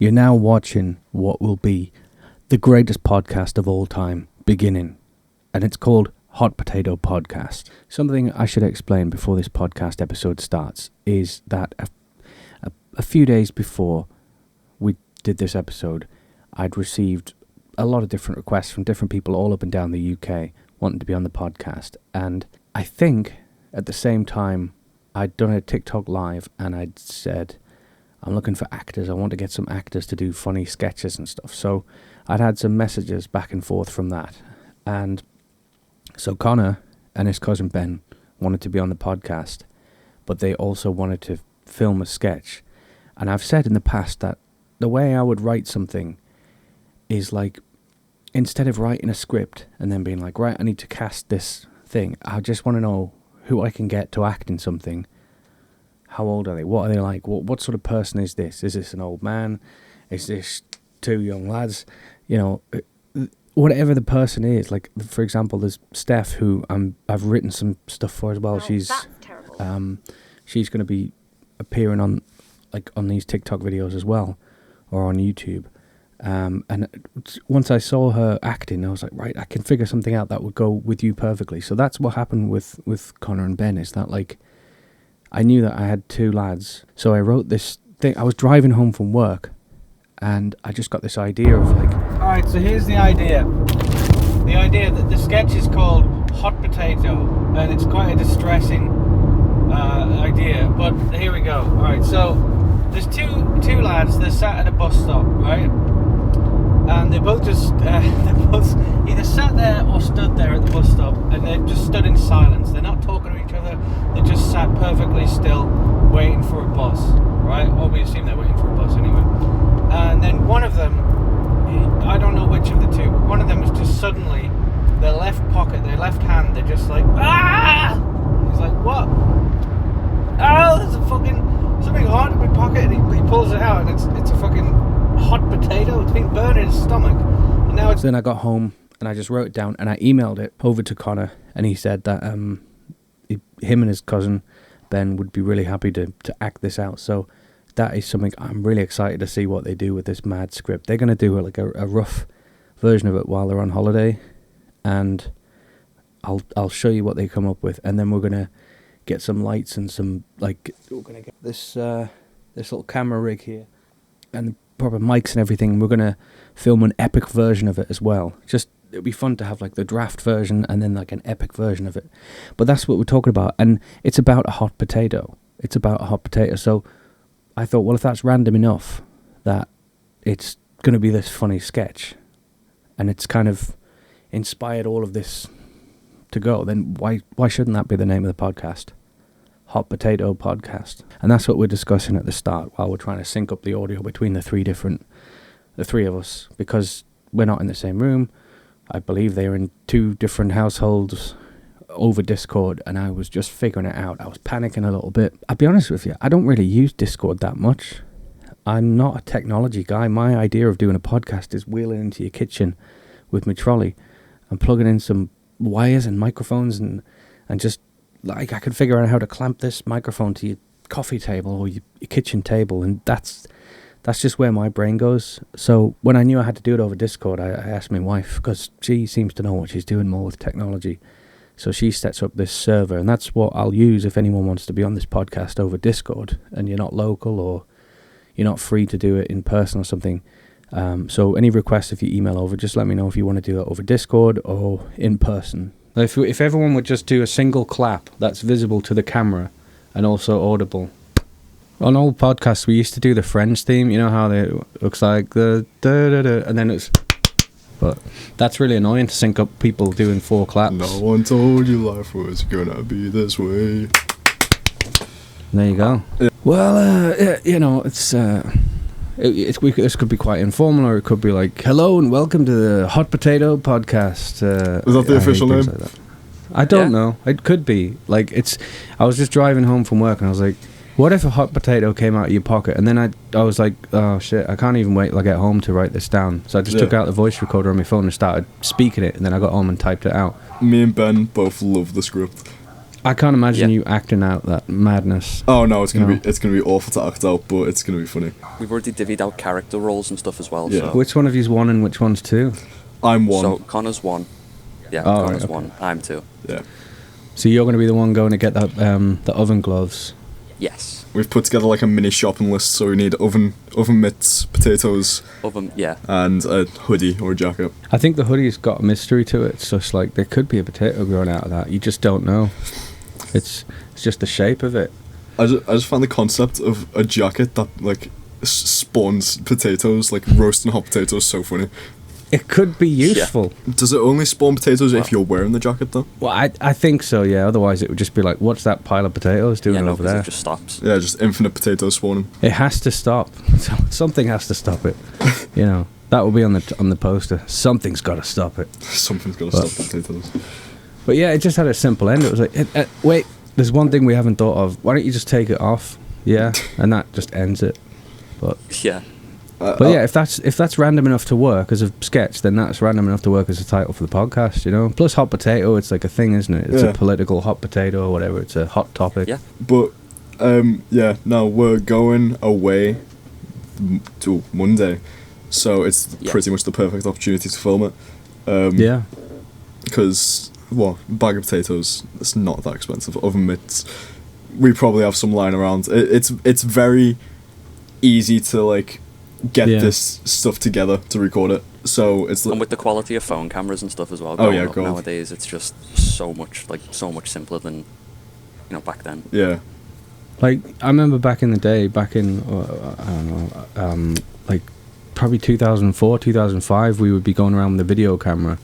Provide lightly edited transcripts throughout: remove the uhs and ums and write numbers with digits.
You're now watching what will be the greatest podcast of all time, beginning, and it's called Hot Potato Podcast. Something I should explain before this podcast episode starts is that a few days before we did this episode, I'd received a lot of different requests from different people all up and down the UK wanting to be on the podcast, and I think at the same time I'd done a TikTok live and I'd said, I'm looking for actors. I want to get some actors to do funny sketches and stuff. So I'd had some messages back and forth from that. And so Connor and his cousin Ben wanted to be on the podcast, but they also wanted to film a sketch. And I've said in the past that the way I would write something is like, instead of writing a script and then being like, right, I need to cast this thing, I just want to know who I can get to act in something. How old are they? What are they like? What sort of person is this? Is this an old man? Is this two young lads? You know, whatever the person is. Like, for example, there's Steph, who I've written some stuff for as well. Oh, she's that's terrible. She's going to be appearing on these TikTok videos as well, or on YouTube. And once I saw her acting, I was like, right, I can figure something out that would go with you perfectly. So that's what happened with Connor and Ben. Is that like, I knew that I had two lads, so I wrote this thing. I was driving home from work, and I just got this idea of like... Alright, so here's the idea. The idea that the sketch is called Hot Potato, and it's quite a distressing idea, but here we go. Alright, so there's two lads, they're sat at a bus stop, right? And they both just, they both either sat there or stood there at the bus stop, and they just stood in silence. They're not talking to each other, they just sat perfectly still, waiting for a bus, right? Well, we assume they're waiting for a bus anyway. And then one of them, I don't know which of the two, but one of them is just suddenly, their left pocket, their left hand, they're just like, ah! He's like, what? Oh, there's a fucking, something hot in my pocket, and he pulls it out, and it's a fucking hot potato. It's been burning his stomach, and now it's... So then I got home and I just wrote it down and I emailed it over to Connor, and he said that him and his cousin Ben would be really happy to act this out. So that is something I'm really excited to see what they do with this mad script. They're going to do a rough version of it while they're on holiday, and I'll show you what they come up with, and then we're going to get some lights and some, like, we're going to get this little camera rig here and proper mics and everything. We're going to film an epic version of it as well. Just, it'd be fun to have like the draft version and then like an epic version of it. But that's what we're talking about, and it's about a hot potato. It's about a hot potato. So I thought, well, if that's random enough that it's going to be this funny sketch, and it's kind of inspired all of this to go, then why shouldn't that be the name of the podcast? Hot Potato Podcast. And that's what we're discussing at the start while we're trying to sync up the audio between the three of us, because we're not in the same room. I believe they're in two different households over Discord, and I was just figuring it out. I was panicking a little bit. I'll be honest with you, I don't really use Discord that much. I'm not a technology guy. My idea of doing a podcast is wheeling into your kitchen with my trolley and plugging in some wires and microphones and just, like, I could figure out how to clamp this microphone to your coffee table or your kitchen table, and that's just where my brain goes. So when I knew I had to do it over Discord, I asked my wife, because she seems to know what she's doing more with technology. So she sets up this server, and that's what I'll use if anyone wants to be on this podcast over Discord, and you're not local or you're not free to do it in person or something. So any requests, if you email over, just let me know if you want to do it over Discord or in person. If everyone would just do a single clap that's visible to the camera and also audible. On old podcasts, we used to do the Friends theme. You know how it looks like the da-da-da, and then it's... But that's really annoying to sync up people doing 4 claps. No one told you life was gonna be this way. There you go. Yeah. Well, you know, it's... this could be quite informal, or it could be like, hello and welcome to the Hot Potato Podcast. Is that the official name? Like I don't know. It could be. Like, I was just driving home from work and I was like, what if a hot potato came out of your pocket? And then I was like, oh shit, I can't even wait till I get home to write this down. So I just took out the voice recorder on my phone and started speaking it, and then I got home and typed it out. Me and Ben both love the script. I can't imagine Yeah. you acting out that madness. Oh no, it's gonna No. be awful to act out, but it's gonna be funny. We've already divvied out character roles and stuff as well. Yeah. So, Which one of you's one and which one's two? I'm one. so Connor's 1. Yeah, Oh, right, Connor's okay. 1. I'm 2. Yeah, So you're going to be the one going to get that the oven gloves. Yes. we've put together like a mini shopping list. So we need oven mitts, potatoes, Yeah. and a hoodie or a jacket. I think the hoodie's got a mystery to it. It's just like there could be a potato growing out of that. You just don't know. It's just the shape of it. I just find the concept of a jacket that like spawns potatoes, like roasting hot potatoes, so funny. It could be useful. Does it only spawn potatoes if you're wearing the jacket though? Well, I think so, yeah. Otherwise, it would just be like, what's that pile of potatoes doing Yeah, no, over 'cause there? it just stops. Yeah, just infinite potato spawning. It has to stop. Something has to stop it. You know, that will be on the poster. Something's got to stop it. Something's got to Well. stop the potatoes. But yeah, it just had a simple end. It was like, wait, there's one thing we haven't thought of. Why don't you just take it off? Yeah, and that just ends it. Yeah. But yeah, if that's random enough to work as a sketch, then that's random enough to work as a title for the podcast, you know. Plus, hot potato, it's like a thing, isn't it? It's Yeah. a political hot potato or whatever. It's a hot topic. Yeah. But yeah, no, we're going away to Monday, so it's Yeah. pretty much the perfect opportunity to film it. Yeah. Because bag of potatoes, it's not that expensive. Oven mitts, we probably have some lying around. It's very easy to like get Yeah. this stuff together to record it. So it's And with the quality of phone cameras and stuff as well. Oh, growing yeah, up gold. nowadays, it's just so much simpler than back then. yeah. Like, I remember back in the day, I don't know, like probably 2004, 2005, we would be going around with a video camera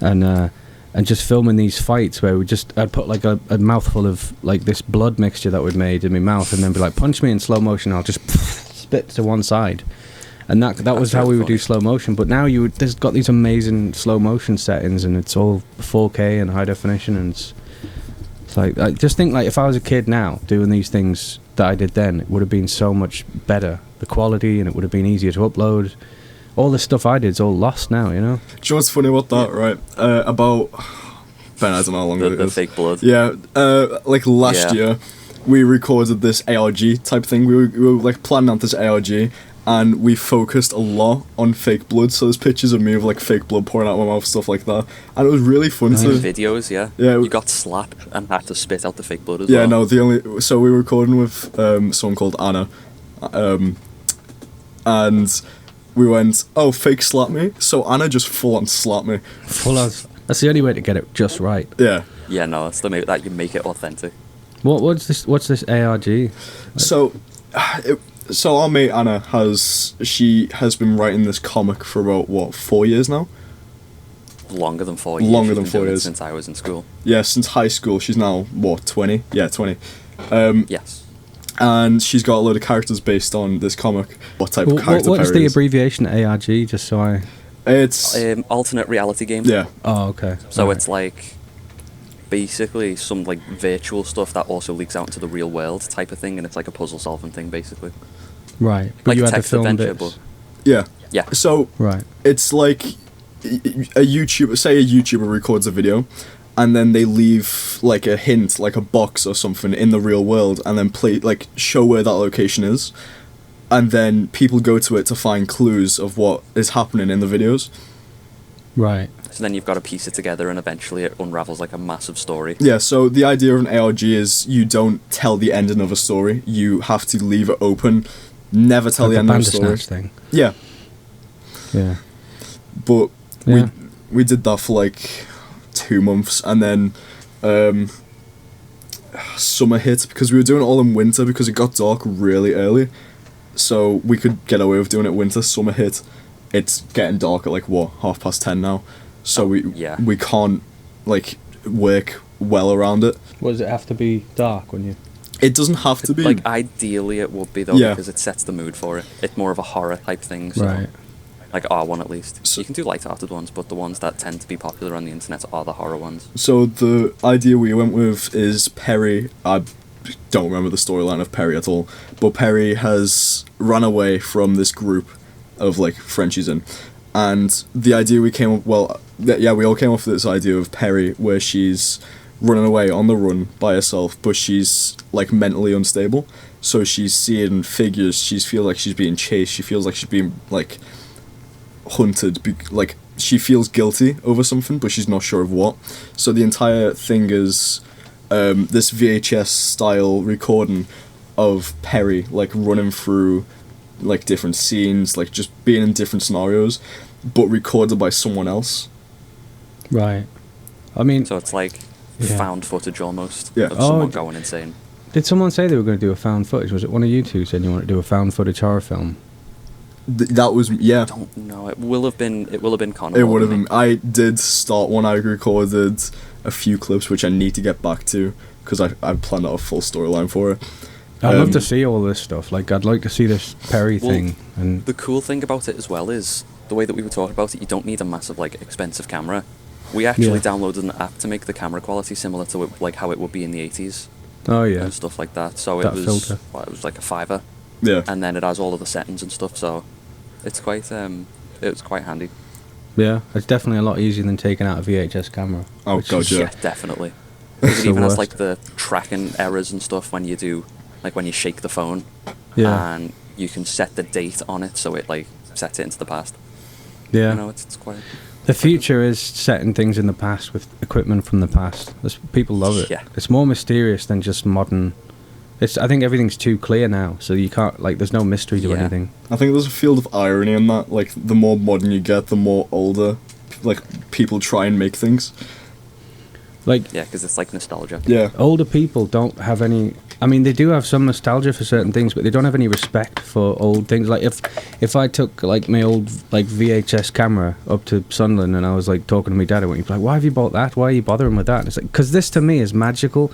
and just filming these fights where I'd put like a mouthful of like this blood mixture that we'd made in my mouth and then be like, punch me in slow motion, I'll just spit to one side. And that was how really we would do funny. slow motion. But now there's got these amazing slow motion settings and it's all 4K and high definition and it's like, I just think like if I was a kid now doing these things that I did then, it would have been so much better, the quality, and it would have been easier to upload. All the stuff I did is all lost now, you know? Do you know what's funny about that, right? About Ben, I don't know how long it The is. fake blood. Yeah, like last Yeah. year, we recorded this ARG type thing. We were like planning out this ARG, and we focused a lot on fake blood. So there's pictures of me with like fake blood pouring out of my mouth, stuff like that, and it was really fun In to. videos, yeah. Yeah. You got slapped and had to spit out the fake blood as Yeah, well. no. So we were recording with someone called Anna, and we went, "Oh, fake slap me." So Anna just full on slapped me. Full on. That's the only way to get it just right. Yeah. Yeah, no, that's that you make it authentic. What's this ARG? So, so our mate Anna has been writing this comic for about 4 years now. Longer than 4 years. Longer She's than been 4 doing it years. since I was in school. Yeah, since high school. She's now 20. Yeah, 20. Yes. And she's got a load of characters based on this comic. What type of character? What is Perry the abbreviation ARG? Just so I. It's Alternate reality game. yeah. Oh, okay. So Alright. it's like basically some like virtual stuff that also leaks out into the real world type of thing, and it's like a puzzle solving thing basically. Right, but Like you had to text film adventure, bits. but Yeah. yeah. So Right. it's like a YouTuber records a video, and then they leave like a hint, like a box or something in the real world, and then show where that location is, and then people go to it to find clues of what is happening in the videos. Right. So then you've got to piece it together, and eventually it unravels like a massive story. Yeah, so the idea of an ARG is you don't tell the ending of a story. You have to leave it open, never tell Like the the end of a story. Bandersnatch thing. Yeah, Yeah. but Yeah. we did that for like 2 months, and then summer hit because we were doing it all in winter because it got dark really early, so we could get away with doing it winter. Summer hit, it's getting dark at like 10:30 now, so Yeah. we can't like work well around it. What does it have to be dark when you? It doesn't have to be Like ideally it would be though, Yeah. because it sets the mood for it. It's more of a horror type thing. So Right. like R1 at least. So- You can do light-hearted ones, but the ones that tend to be popular on the internet are the horror ones. So the idea we went with is Perry. I don't remember the storyline of Perry at all, but Perry has run away from this group of like Frenchies in, and the idea we came up. Well, yeah, we all came up with this idea of Perry where she's running away on the run by herself, but she's like mentally unstable. So she's seeing figures. She feels like she's being chased. She feels like she's being like hunted. Like she feels guilty over something, but she's not sure of what. So the entire thing is this VHS style recording of Perry like running through like different scenes, like just being in different scenarios, but recorded by someone else. Right. I mean, So it's like found footage almost Yeah. of Oh, someone going insane. did someone say they were going to do a found footage? Was it one of you two said you wanted to do a found footage horror film? That was Don't know. It will have been Connor. It more would have than been. I did start one. I recorded a few clips, which I need to get back to because I planned out a full storyline for it. I'd love to see all this stuff. Like, I'd like to see this Perry Well, thing. And The cool thing about it as well is the way that we were talking about it. You don't need a massive like expensive camera. We actually downloaded an app to make the camera quality similar to like how it would be in the 80s oh yeah, and stuff like that. So That it was filter. it was like a $5, Yeah. and then it has all of the settings and stuff. So it's quite it was quite handy. yeah, it's definitely a lot easier than taking out a VHS camera. Oh which god, is- yeah. Definitely. It's It the even has worst. like the tracking errors and stuff when you do like when you shake the phone. Yeah, And you can set the date on it so it like sets it into the past. yeah. You know, it's quite. The future is setting things in the past with equipment from the past. People love it. Yeah. It's more mysterious than just modern. I think everything's too clear now, so you can't like. There's no mystery to Yeah. anything. I think there's a field of irony in that. Like the more modern you get, the more older, like people try and make things. Like Yeah, because it's like nostalgia. Yeah. older people don't have any. I mean, they do have some nostalgia for certain things, but they don't have any respect for old things. Like if I took like my old like VHS camera up to Sunderland and I was like talking to my dad, and he'd be like, "Why have you bought that? Why are you bothering with that?" And it's like, because this to me is magical.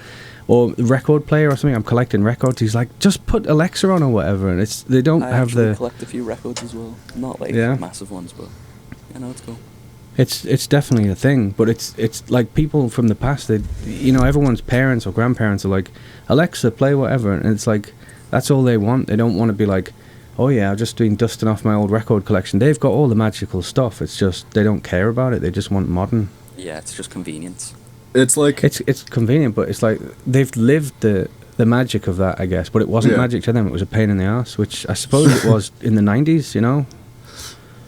Or record player or something. I'm collecting records. He's like, just put Alexa on or whatever, and they don't I have actually the. collect a few records as well. Not like Yeah. massive ones, but you know, it's cool. It's definitely a thing, but it's like people from the past. They, everyone's parents or grandparents are like, Alexa, play whatever, and it's like that's all they want. They don't want to be like, oh yeah, I'm just doing dusting off my old record collection. They've got all the magical stuff. It's just they don't care about it. They just want modern. Yeah, it's just convenience. It's like It's convenient, but it's like they've lived the magic of that, I guess. But it wasn't Yeah. magic to them. It was a pain in the ass, which I suppose it was in the 90s.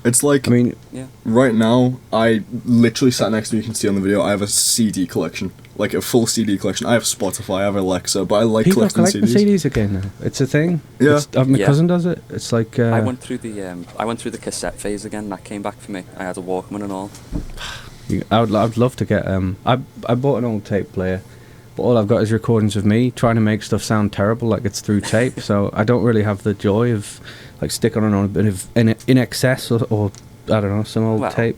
it's like I mean, Yeah. right now. I literally sat next to me. You can see on the video. I have a CD collection, like a full CD collection. I have Spotify. I have Alexa, but I like people are collecting collecting CDs. CDs again now. It's a thing. Yeah. My Yeah. cousin does it. It's like I went through the cassette phase again. That came back for me. I had a Walkman and all. I'd love to get I bought an old tape player, but all I've got is recordings of me trying to make stuff sound terrible like it's through tape. So I don't really have the joy of like sticking on a bit of in excess or I don't know, some old Well, tape.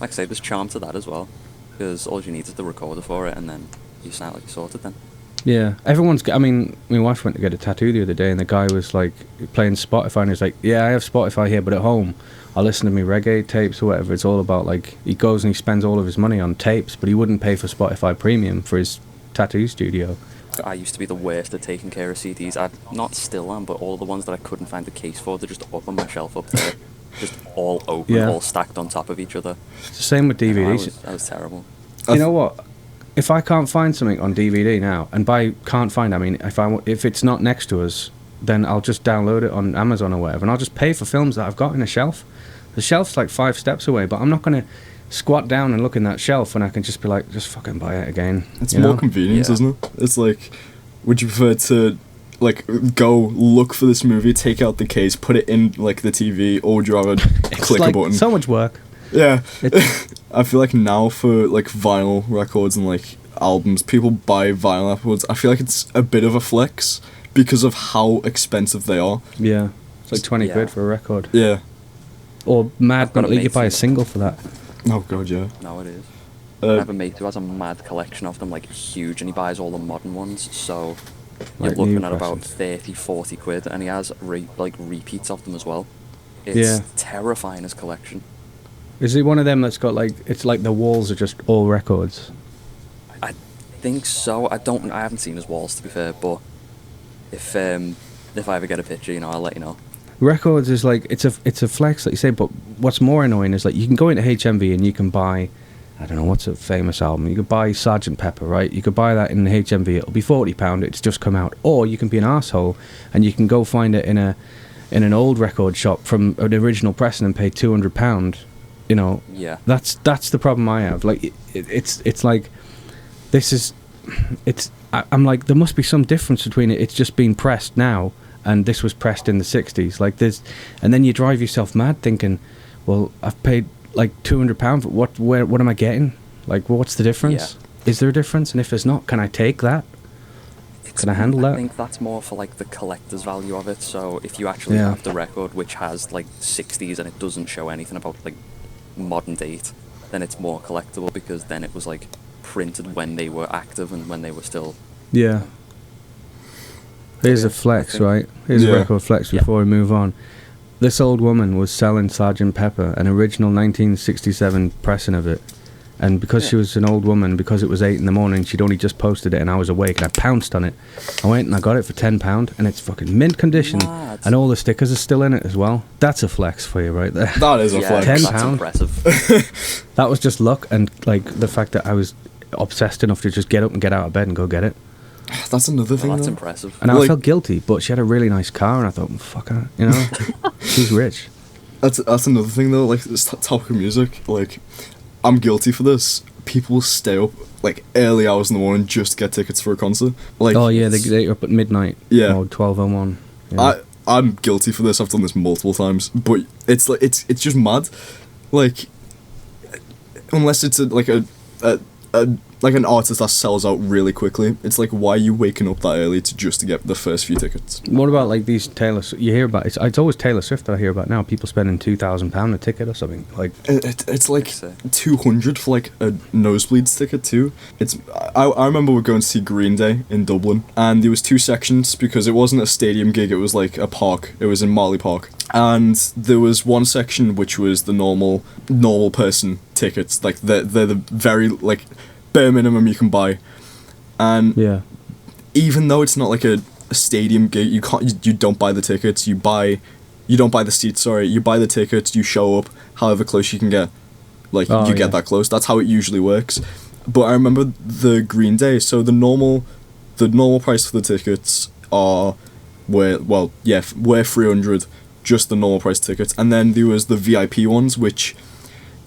Like I say, there's charm to that as well, because all you need is the recorder for it, and then you sound like you're sorted. Then. Yeah, I mean, my wife went to get a tattoo the other day, and the guy was like playing Spotify, and he's like, "Yeah, I have Spotify here, but at home, I listen to me reggae tapes or whatever." It's all about like he goes and he spends all of his money on tapes, but he wouldn't pay for Spotify Premium for his tattoo studio. I used to be the worst at taking care of CDs. I not still am, but all the ones that I couldn't find the case for, they're just up on my shelf up there, just all open, Yeah. all stacked on top of each other. It's the same with You know, DVDs. I was terrible. You know what? If I can't find something on DVD now, and by can't find, I mean if it's not next to us, then I'll just download it on Amazon or whatever, and I'll just pay for films that I've got in a shelf. The shelf's like 5 steps away, but I'm not going to squat down and look in that shelf when I can just be like, just fucking buy it again. It's you more know? convenience, Yeah. isn't it? It's like, would you prefer to, like, go look for this movie, take out the case, put it in, like, the TV, or would you rather It's click like a button? so much work. Yeah. It's, I feel like now for, like, vinyl records and, like, albums, people buy vinyl records. I feel like it's a bit of a flex because of how expensive they are. yeah, it's like 20 Yeah. quid for a record. Yeah. I've Or got mad, a you mate buy a who- single for that. Oh, God, yeah. No, it is. I Uh, have a mate who has a mad collection of them, like huge, and he buys all the modern ones. So you're Like new looking at about presses. 30, 40 quid, and he has repeats of them as well. It's Yeah. terrifying, his collection. Is it one of them that's got like, it's like the walls are just all records? I think so. I haven't seen his walls, to be fair, but if I ever get a picture, I'll let you know. Records is like it's a flex, like you say. But what's more annoying is like you can go into HMV and you can buy I don't know, what's a famous album? You could buy Sgt. Pepper, right? You could buy that in the HMV. It'll be £40. It's just come out. Or you can be an arsehole and you can go find it in an old record shop from an original pressing and pay £200. You know, Yeah. that's the problem I have. Like, it's like, this is, I'm like, there must be some difference between it. It's just been pressed now, and this was pressed in the 60s. Like, and then you drive yourself mad thinking, well, I've paid like £200, but what am I getting? Like, what's the difference? Yeah. Is there a difference? And if there's not, can I take that? Can I handle that? I think that's more for like the collector's value of it. So if you actually Yeah. have the record which has like 60s and it doesn't show anything about like modern date, then it's more collectible because then it was like printed when they were active and when they were still. Yeah. Here's a I flex, think- right? Here's Yeah. a record flex Yeah. before we move on. This old woman was selling Sgt. Pepper, an original 1967 pressing of it. And because she was an old woman, because it was 8 in the morning, she'd only just posted it and I was awake and I pounced on it. I went and I got it for £10 and it's fucking mint condition. Mad. And all the stickers are still in it as well. That's a flex for you right there. That is a Yeah, flex. £10. that's impressive. That was just luck and like the fact that I was obsessed enough to just get up and get out of bed and go get it. That's another thing. Well, that's though. impressive. And I Like- felt guilty, but she had a really nice car and I thought, fuck her, you know? She's rich. That's another thing though. Like this topic of music. Like, I'm guilty for this. People stay up like early hours in the morning just to get tickets for a concert. Like, Oh yeah, they're up at midnight. Yeah. Or 12:01. Yeah. I'm guilty for this. I've done this multiple times, but it's like it's just mad. Like, unless it's like a like an artist that sells out really quickly, it's like, why are you waking up that early to get the first few tickets? What about like these you hear about? It's always Taylor Swift that I hear about now. People spending £2,000 a ticket or something. Like, It's like That's it. 200 for like a nosebleeds ticket too. I remember we were going to see Green Day in Dublin, and there was two sections because it wasn't a stadium gig. It was like a park. It was in Marley Park, and there was one section which was the normal person tickets. Like they're the very like bare minimum you can buy, and yeah, even though it's not like a stadium gig, you don't buy the tickets. You don't buy the seats. Sorry, you buy the tickets. You show up however close you can get. Like Oh, you get yeah. that close. That's how it usually works. But I remember the Green Day. So the normal price for the tickets were 300, just the normal price tickets, and then there was the VIP ones, which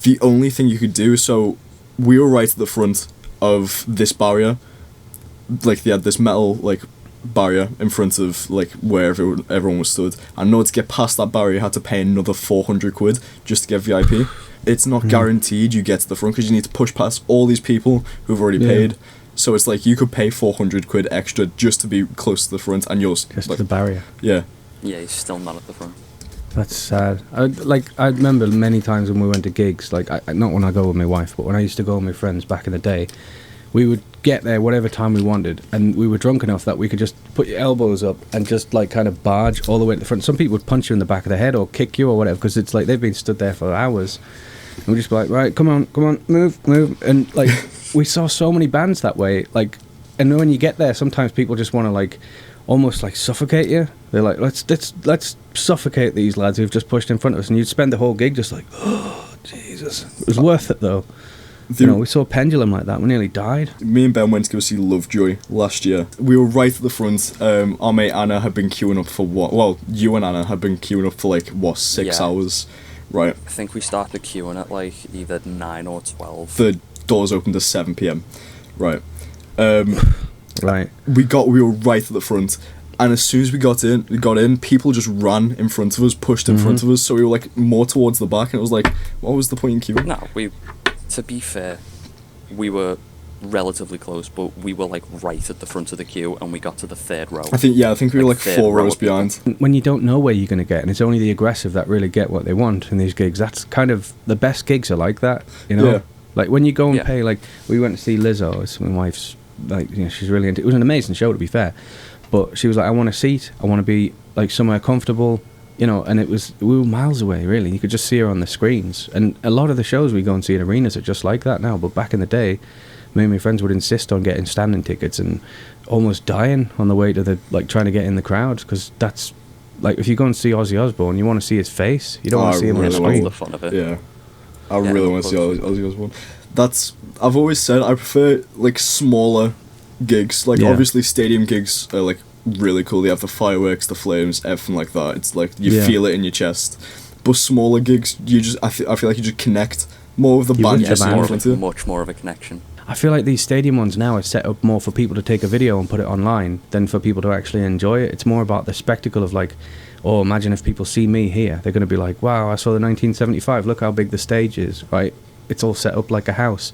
the only thing you could do. So we were right at the front of this barrier. Like they had this metal like barrier in front of like where everyone was stood. And in order to get past that barrier, you had to pay another 400 quid just to get VIP. It's not guaranteed you get to the front because you need to push past all these people who've already Yeah. paid. So it's like you could pay 400 quid extra just to be close to the front, and yours. just Like, to the barrier. yeah. Yeah, he's still not at the front. That's sad. I remember many times when we went to gigs, like not when I go with my wife, but when I used to go with my friends back in the day, we would get there whatever time we wanted, and we were drunk enough that we could just put your elbows up and just like kind of barge all the way to the front. Some people would punch you in the back of the head or kick you or whatever because it's like they've been stood there for hours. And we'd just be like, right, come on, move. And like we saw so many bands that way. Like, and when you get there, sometimes people just want to like almost like suffocate you. They're like, let's suffocate these lads who've just pushed in front of us, and you'd spend the whole gig just like, oh Jesus. It was worth it though. You know, we saw Pendulum like that. We nearly died. Me and Ben went to go see Lovejoy last year. We were right at the front. Our mate Anna had been queuing up for what? Well, you and Anna had been queuing up for like, what, 6 Yeah. hours? Right. I think we started queuing at like either 9 or 12. The doors opened at 7 p.m. Right. Right. We were right at the front. And as soon as we got in, people just ran in front of us, pushed in front of us. So we were like more towards the back, and it was like, what was the point in queuing? No, to be fair, we were relatively close, but we were like right at the front of the queue, and we got to the third row. I think we were like third 4 row rows of people. behind. When you don't know where you're going to get, and it's only the aggressive that really get what they want in these gigs, that's kind of the best gigs are like that, you know? Yeah. Like when you go and Yeah. pay, like we went to see Lizzo, it's my wife's, like, you know, she's really into it. It was an amazing show, to be fair, but she was like, I want a seat, I want to be like somewhere comfortable, you know, and we were miles away, really. You could just see her on the screens, and a lot of the shows we go and see in arenas are just like that now, but back in the day, me and my friends would insist on getting standing tickets and almost dying on the way to the, like, trying to get in the crowd, because that's, like, if you go and see Ozzy Osbourne, you want to see his face, you don't want to see him on a really screen. That's the fun of it. Yeah. I Yeah, really want to see close. Ozzy Osbourne. I've always said I prefer like smaller gigs. Like Yeah. obviously stadium gigs are like really cool. They have the fireworks, the flames, everything like that. It's like you Yeah. feel it in your chest. But smaller gigs, I feel like you just connect more with the You band. with You're the sitting band. in front of. Much more of a connection. I feel like these stadium ones now are set up more for people to take a video and put it online than for people to actually enjoy it. It's more about the spectacle of like, oh, imagine if people see me here. They're going to be like, wow, I saw the 1975. Look how big the stage is, right? It's all set up like a house.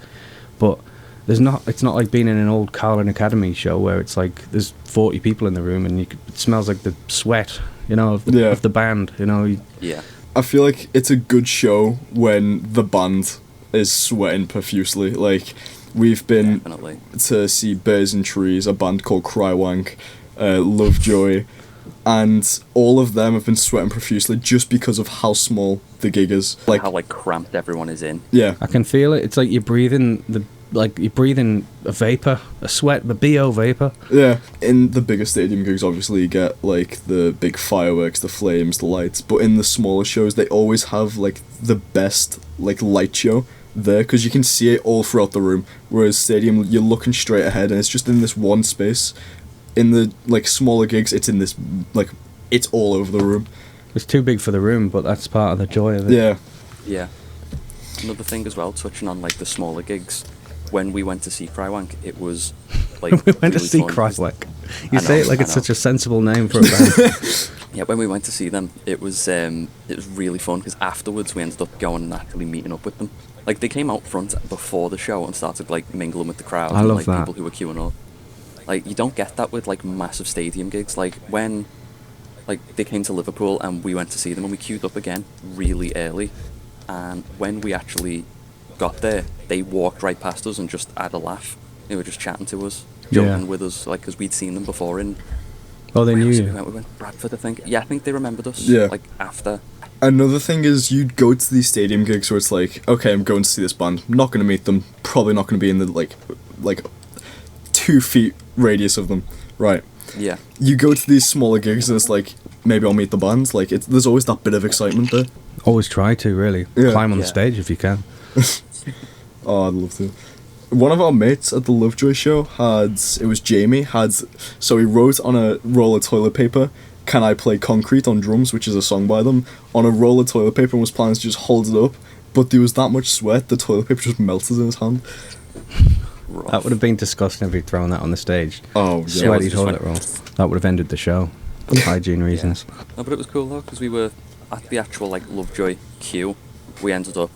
But it's not like being in an old Carlin Academy show where it's like there's 40 people in the room and it smells like the sweat, of the band, Yeah. I feel like it's a good show when the band is sweating profusely. Like, we've been Definitely. to see Bears and Trees, a band called Crywank, Lovejoy, and all of them have been sweating profusely just because of how small the gig is. Like, How like cramped everyone is in. yeah, I can feel it. It's like you're breathing a vapor, a sweat, the BO vapor. yeah. In the bigger stadium gigs, obviously you get like the big fireworks, the flames, the lights. But in the smaller shows, they always have like the best like light show there because you can see it all throughout the room. Whereas stadium, you're looking straight ahead and it's just in this one space. In the like smaller gigs, it's in this like it's all over the room. It's too big for the room, but that's part of the joy of it. Yeah, Yeah. Another thing as well, touching on like the smaller gigs, when we went to see Crywank, it was like We went to really see fun 'cause- Crywank. I You say know, it like I it's know. such a sensible name for a band. Yeah, when we went to see them, it was really fun because afterwards we ended up going and actually meeting up with them. Like they came out front before the show and started like mingling with the crowd I and love like that. people who were queuing up. Like you don't get that with like massive stadium gigs. Like when like they came to Liverpool and we went to see them and we queued up again really early, and when we actually got there, they walked right past us and just had a laugh. They were just chatting to us, joking Yeah. with us, like because we'd seen them before in. Oh, they where knew was it you. We went to Bradford, I think. Yeah, I think they remembered us. Yeah. Like after. Another thing is you'd go to these stadium gigs where it's like, okay, I'm going to see this band. I'm not going to meet them. Probably not going to be in the like 2 feet radius of them. Right. Yeah. You go to these smaller gigs and it's like, maybe I'll meet the band. Like, there's always that bit of excitement there. Always try to, really. Yeah. Climb on the Yeah. stage if you can. Oh, I'd love to. One of our mates at the Lovejoy show Jamie, so he wrote on a roll of toilet paper, "Can I play Concrete on drums," which is a song by them, on a roll of toilet paper and was planning to just hold it up, but there was that much sweat, the toilet paper just melted in his hand. Rough. That would have been disgusting if he'd thrown that on the stage. Oh, yeah. Sweaty just toilet went- roll. That would have ended the show. For hygiene reasons. No, but it was cool though because we were at the actual like Lovejoy queue. We ended up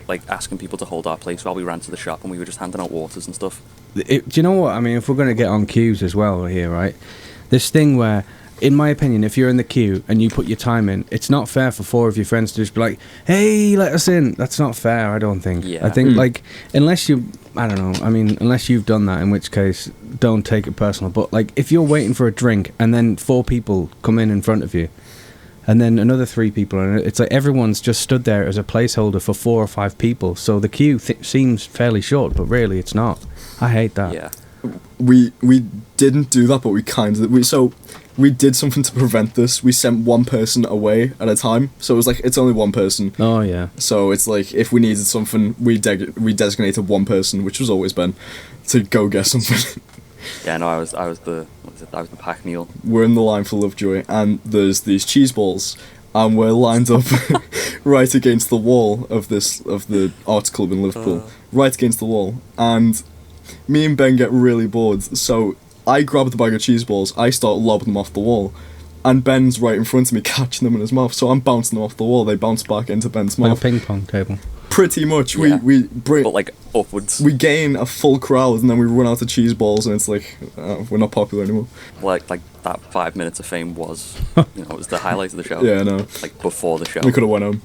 like asking people to hold our place while we ran to the shop, and we were just handing out waters and stuff. Do you know what? I mean, if we're going to get on queues as well here, right? This thing where, in my opinion, if you're in the queue and you put your time in, it's not fair for 4 of your friends to just be like, hey, let us in. That's not fair, I don't think. Yeah. I think, Mm. like, unless you've done that, in which case, don't take it personal. But, like, if you're waiting for a drink and then 4 people come in front of you, and then another 3 people, and it's like everyone's just stood there as a placeholder for 4 or 5 people. So the queue seems fairly short, but really it's not. I hate that. Yeah. We didn't do that, but we did something to prevent this. We sent one person away at a time, so it was like it's only one person. Oh, yeah. So it's like if we needed something, we designated one person, which was always Ben, to go get something. Yeah. No, I was the pack mule. We're in the line for Lovejoy, and there's these cheese balls, and we're lined up right against the wall of the arts club in Liverpool, right against the wall, and me and Ben get really bored, so I grab the bag of cheese balls, I start lobbing them off the wall, and Ben's right in front of me catching them in his mouth, so I'm bouncing them off the wall, they bounce back into Ben's Like a mouth. ping pong table. Pretty much, Yeah. we bring... But like upwards. We gain a full crowd and then we run out of cheese balls and it's like, we're not popular anymore. Like that 5 minutes of fame was, it was the highlight of the show. Yeah, I know. Like before the show. We could have went home.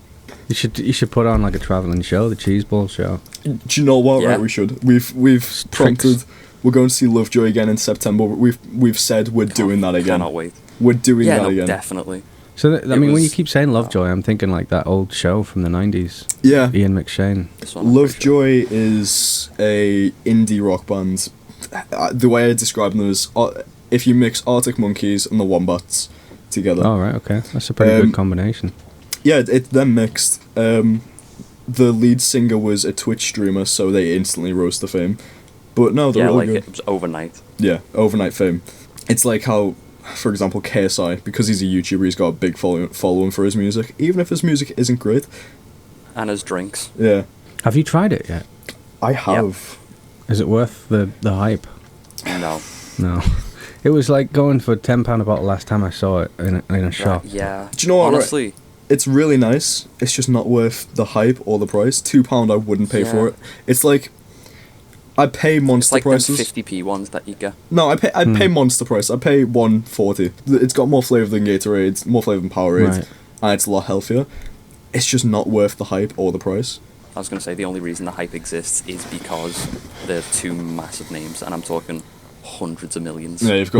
You should put on like a travelling show, the cheese ball show. Do you know what? Yeah. Right, we should. We've prompted. We're going to see Lovejoy again in September. We've said we're doing that again. Cannot wait. We're doing Yeah, that no, again. definitely. So I mean, when you was- keep saying Lovejoy, I'm thinking like that old show from the 90s. Yeah. Ian McShane. This one, I'm pretty sure. Lovejoy is a indie rock band. The way I describe them is if you mix Arctic Monkeys and the Wombats together. Oh right, okay, that's a pretty Um, good combination. Yeah, it's them mixed. the lead singer was a Twitch streamer, so they instantly rose to fame. But no, they're Yeah, really like good. it was overnight. Yeah, overnight fame. It's like how, for example, KSI, because he's a YouTuber, he's got a big following for his music, even if his music isn't great. And his drinks. Yeah. Have you tried it yet? I have. Is it worth the hype? No. No. It was like going for £10 a bottle last time I saw it in a shop. Yeah. Do you know what? Right? Honestly, It's really nice. It's just not worth the hype or the price. £2 I wouldn't pay for Yeah. it. It's like I pay it's monster like them prices. 50p ones that you get. No, I pay monster price. I pay $1.40. It's got more flavour than Gatorade, more flavour than Powerade, Right. and it's a lot healthier. It's just not worth the hype or the price. I was going to say the only reason the hype exists is because they're two massive names, and I'm talking hundreds of millions. Yeah, you've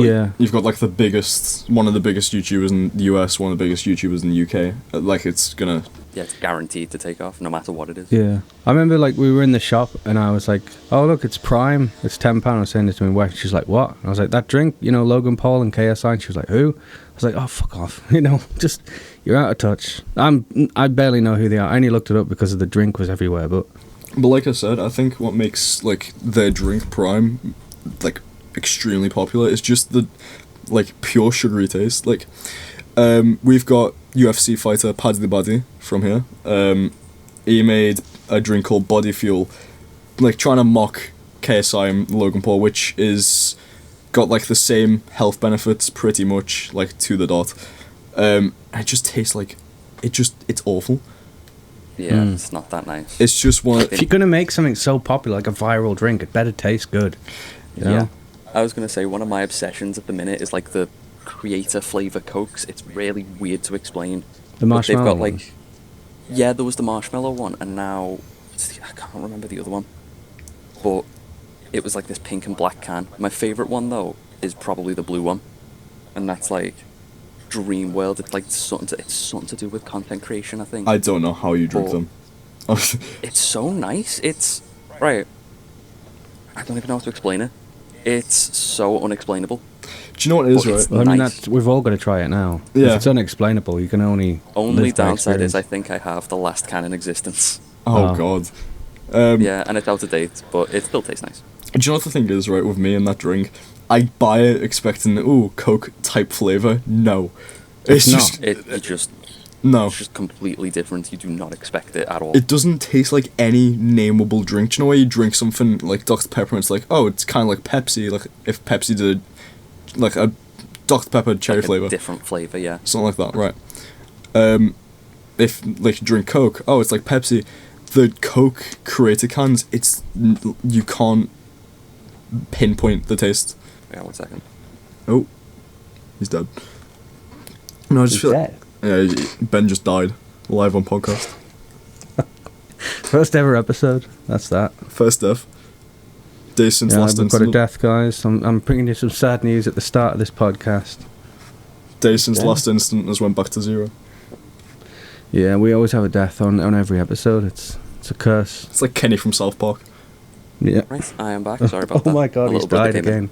got like one of the biggest YouTubers in the US, one of the biggest YouTubers in the UK. Like it's gonna. Yeah, it's guaranteed to take off, no matter what it is. Yeah. I remember like we were in the shop and I was like, oh look, it's Prime. It's £10. I was saying this to my wife. She's like, what? And I was like, that drink, Logan Paul and KSI. And she was like, who? I was like, oh fuck off. Just you're out of touch. I barely know who they are. I only looked it up because of the drink was everywhere. But like I said, I think what makes like their drink Prime like extremely popular is just the like pure sugary taste. Like we've got UFC fighter Paddy the Baddy from here. He made a drink called Body Fuel, like trying to mock KSI and Logan Paul, which is got like the same health benefits pretty much like to the dot. It just tastes like it's awful. Yeah, it's not that nice. It's just one. if you're gonna make something so popular like a viral drink, it better taste good. You know? Yeah. I was going to say, one of my obsessions at the minute is like the creator flavor Cokes. It's really weird to explain. The But marshmallow. they've got one. like, yeah, there was the marshmallow one, and now I can't remember the other one. But it was like this pink and black can. My favorite one though is probably the blue one, and that's like Dream World. It's like something to do with content creation, I think. I don't know how you drink But them. It's so nice. It's right. I don't even know how to explain it. It's so unexplainable. Do you know what it is, Well, it's right? I mean, nice. we've all got to try it now. Yeah. If it's unexplainable, you can only. Only live by downside is experience. I think I have the last can in existence. Oh Oh. god. Yeah, and it's out of date, but it still tastes nice. Do you know what the thing is, right, with me and that drink? I buy it expecting, Coke type flavour. No. It's not. just... No. It's just completely different. You do not expect it at all. It doesn't taste like any nameable drink. Do you know where you drink something like Dr. Pepper and it's like, oh, it's kind of like Pepsi, like if Pepsi did like a Dr. Pepper cherry Like a flavour. different flavour, yeah. Something like that, right. If like you drink Coke, oh, it's like Pepsi. The Coke creator cans, you can't pinpoint the taste. Yeah, 1 second. Oh, he's dead. No, I just He's feel dead. yeah, Ben just died live on podcast. First ever episode. That's that. First death. Days since Yeah, last we've got a incident. death, guys. I'm bringing you some sad news at the start of this podcast. Days since Yeah. last incident has went back to 0. Yeah, we always have a death on every episode. It's a curse. It's like Kenny from South Park. Yeah. Right, I am back. Sorry about that. Oh my god, My he's little brother died came in. again.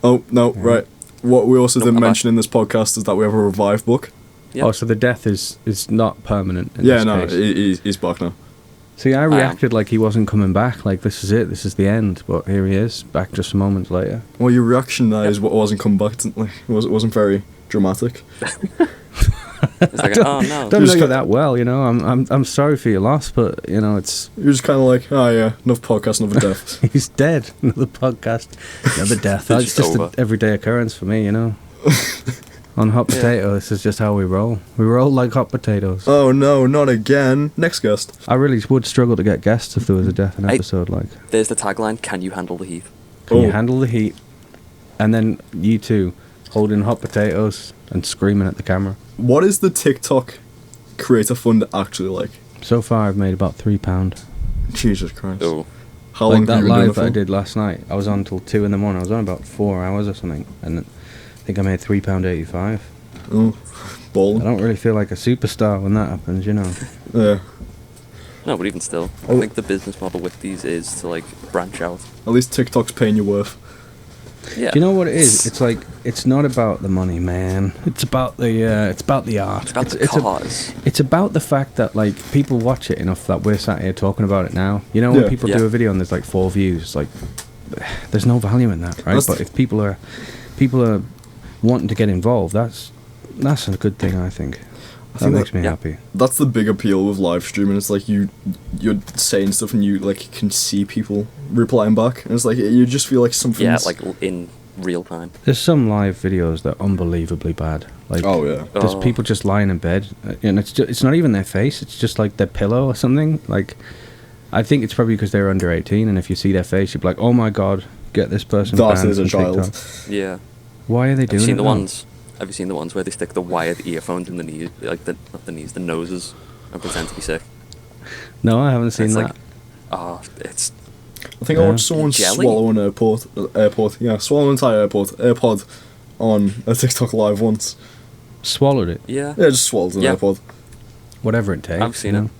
Oh no, right. What we also No, didn't I'm mention in this podcast is that we have a revive book. Yep. Oh, so the death is not permanent. In Yeah, this no, case. he's back now. See, I am. reacted like he wasn't coming back. Like this is it. This is the end. But here he is, back just a moment later. Well, your reaction now is what wasn't come back. It wasn't very dramatic. It's like, oh no. Don't Just know you got- that well, I'm sorry for your loss, but it's You're just kind of like, oh yeah, enough podcast, another death. he's dead. Another podcast, another death. It's It's just just an over. everyday occurrence for me, On Hot Potato, this is just how we roll. We roll like hot potatoes. Oh no, not again. Next guest. I really would struggle to get guests if there was a death in an Hey. episode. Like, There's the tagline, can you handle the heat? can you Oh. handle the heat? And then you two holding hot potatoes and screaming at the camera. What is the TikTok creator fund actually like? So far, I've made about £3. Jesus Christ. Oh, How long Like have that you been doing live it that I for? did last night, I was on till 2 in the morning. I was on about 4 hours or something, and I think I made £3.85. Oh, I balling. don't really feel like a superstar when that happens, Yeah. no, but even still, Oh. I think the business model with these is to like branch out. At least TikTok's paying you worth. Yeah. Do you know what it is? It's like it's not about the money, man. It's about the art. It's about the cause. It's about the fact that like people watch it enough that we're sat here talking about it now. You know, when people do a video and there's like 4 views, it's like there's no value in that, right? But if people are wanting to get involved, that's a good thing, I think. That makes me happy. That's the big appeal with live streaming. It's like you're saying stuff and you like can see people replying back, and it's like you just feel like something. Yeah, like in real time. There's some live videos that are unbelievably bad. Like, there's people just lying in bed, and it's not even their face. It's just like their pillow or something. Like, I think it's probably because they're under 18, and if you see their face, you're like, oh my god, get this person banned that is a from child. TikTok. Yeah. Why are they doing it? Have you seen the ones where they stick the wired earphones in the knees, like the noses, and pretend to be sick? No, I haven't seen that. It's. I think I watched someone swallow an airport. Yeah, swallow an entire AirPod on a TikTok live once. Swallowed it? Yeah. Yeah, just swallowed an AirPod. Whatever it takes. I've seen it.